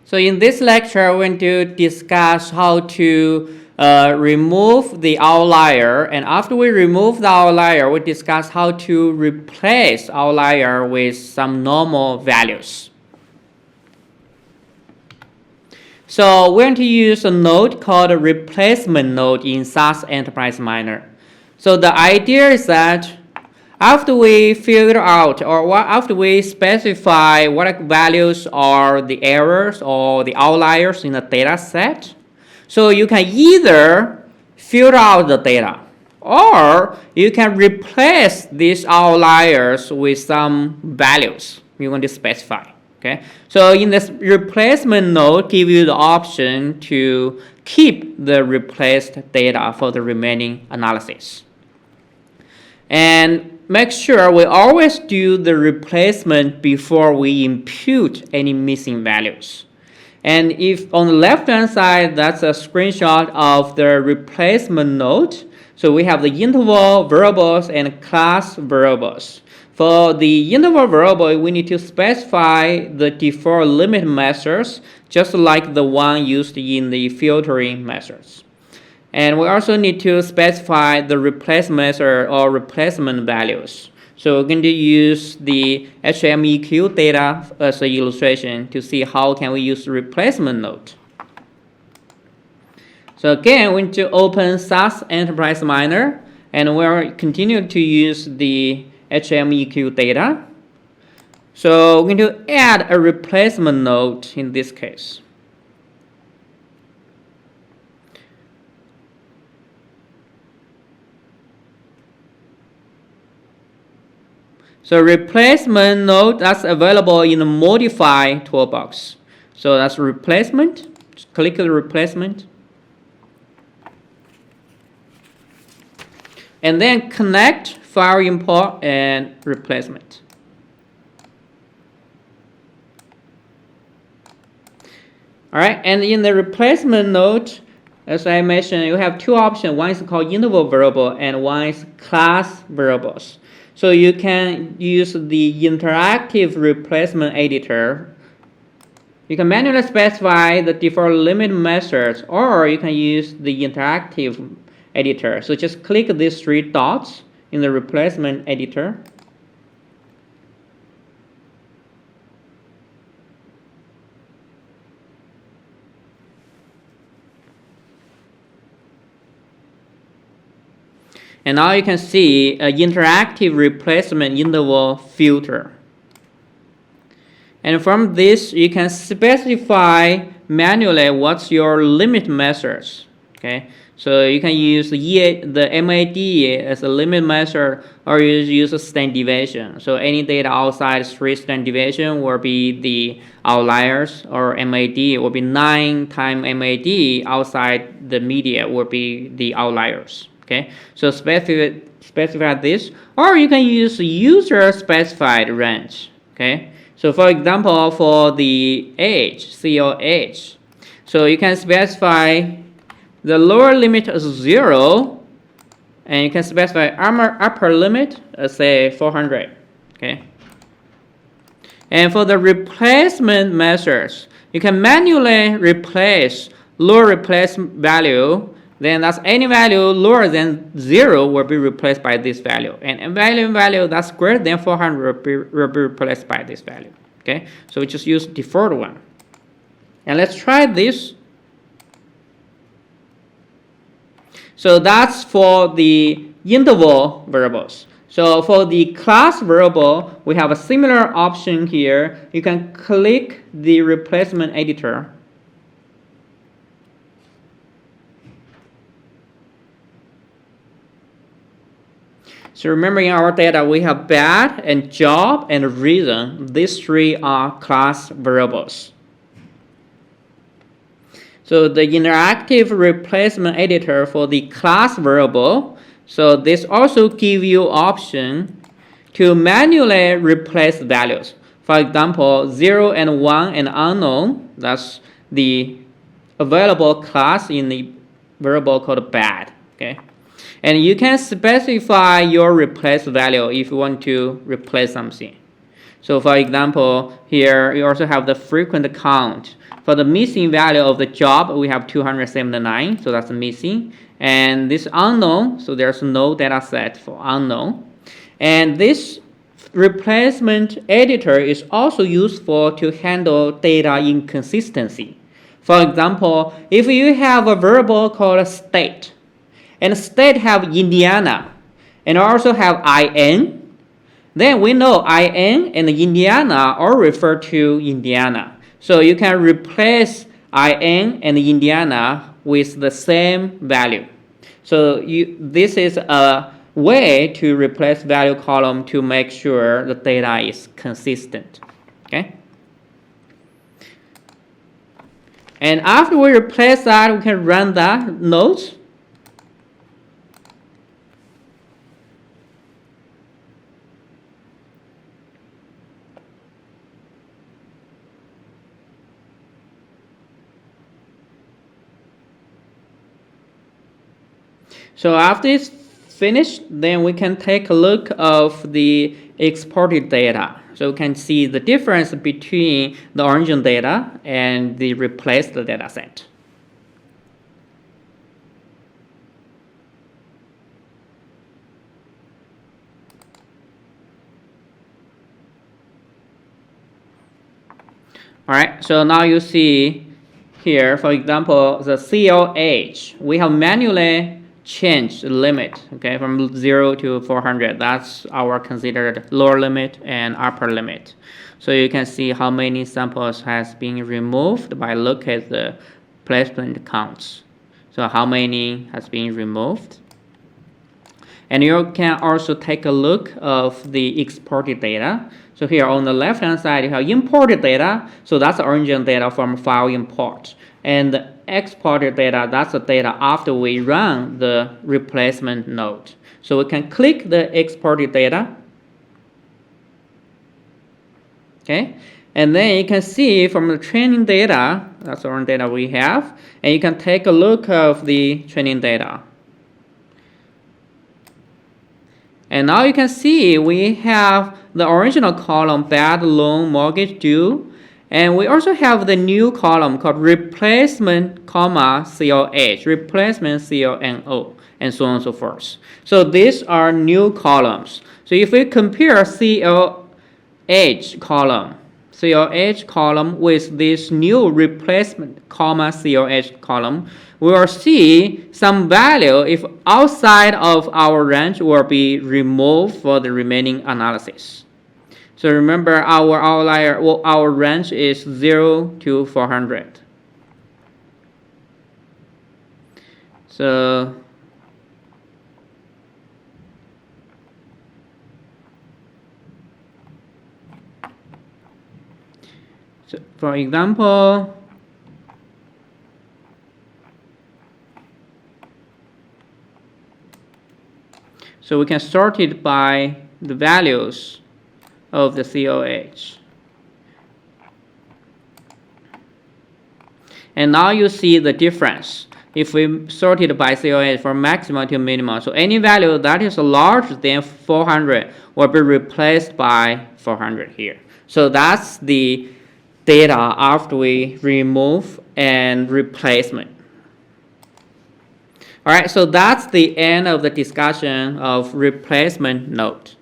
So in this lecture, we're going to discuss how to remove the outlier. And after we remove the outlier, we discuss how to replace outlier with some normal values. So we're going to use a node called a replacement node in SAS Enterprise Miner. So the idea is that after we figure out or after we specify what values are the errors or the outliers in the data set, so you can either filter out the data or you can replace these outliers with some values you want to specify. Okay, so in this replacement node, give you the option to keep the replaced data for the remaining analysis. And make sure we always do the replacement before we impute any missing values. And if on the left-hand side, that's a screenshot of the replacement node. So we have the interval variables and class variables. For the interval variable, we need to specify the default limit methods, just like the one used in the filtering methods. And we also need to specify the replacement method or replacement values. So we're going to use the HMEQ data as an illustration to see how can we use the replacement node. So again, we're going to open SAS Enterprise Miner, and we'll continue to use the HMEQ data. So we're going to add a replacement node in this case. So replacement node that's available in the modify toolbox. So that's replacement. Just click the replacement. And then connect file import and replacement. All right, and in the replacement node, as I mentioned, you have two options. One is called interval variable and one is class variables. So you can use the interactive replacement editor. You can manually specify the default limit methods, or you can use the interactive editor. So just click these three dots in the replacement editor. And now you can see an interactive replacement interval filter. And from this, you can specify manually what's your limit methods. Okay, so you can use the MAD as a limit method, or you use a standard deviation. So any data outside 3 standard deviation will be the outliers, or MAD will be 9 times MAD outside the media will be the outliers. Okay, so specify this, or you can use user specified range. Okay, so for example, for the age, COH, so you can specify the lower limit as 0, and you can specify upper limit as say 400. Okay, and for the replacement methods, you can manually replace lower replace value. Then that's any value lower than 0 will be replaced by this value. And a value that's greater than 400 will be replaced by this value. Okay, so we just use default one. And let's try this. So that's for the interval variables. So for the class variable, we have a similar option here. You can click the replacement editor. So remember, in our data, we have bad and job and reason. These three are class variables. So the interactive replacement editor for the class variable, so this also gives you option to manually replace values. For example, 0 and 1 and unknown, that's the available class in the variable called bad. Okay. And you can specify your replace value if you want to replace something. So for example, here you also have the frequent count. For the missing value of the job, we have 279, so that's missing. And this unknown, so there's no data set for unknown. And this replacement editor is also useful to handle data inconsistency. For example, if you have a variable called state, and state have Indiana, and also have IN, then we know IN and Indiana all refer to Indiana. So you can replace IN and Indiana with the same value. So this is a way to replace value column to make sure the data is consistent. Okay. And after we replace that, we can run that nodes. So after it's finished, then we can take a look of the exported data. So we can see the difference between the origin data and the replaced data set. All right, so now you see here, for example, the COH, we have manually changed the limit, okay, from 0 to 400. That's our considered lower limit and upper limit. So you can see how many samples has been removed by look at the placement counts. So how many has been removed. And you can also take a look of the exported data. So here on the left hand side, you have imported data. So that's the origin data from file import. And the exported data, that's the data after we run the replacement node. So we can click the exported data. Okay, and then you can see from the training data, that's the only data we have, and you can take a look of the training data. And now you can see we have the original column, bad loan mortgage due, and we also have the new column called replacement, COH, replacement CONO, and so on and so forth. So these are new columns. So if we compare COH column with this new replacement, COH column, we will see some value if outside of our range will be removed for the remaining analysis. So remember our outlier, well, our range is 0 to 400. So for example, so we can sort it by the values of the COH. And now you see the difference. If we sort it by COH from maximum to minimum, so any value that is larger than 400 will be replaced by 400 here. So that's the data after we remove and replacement. All right, so that's the end of the discussion of replacement node.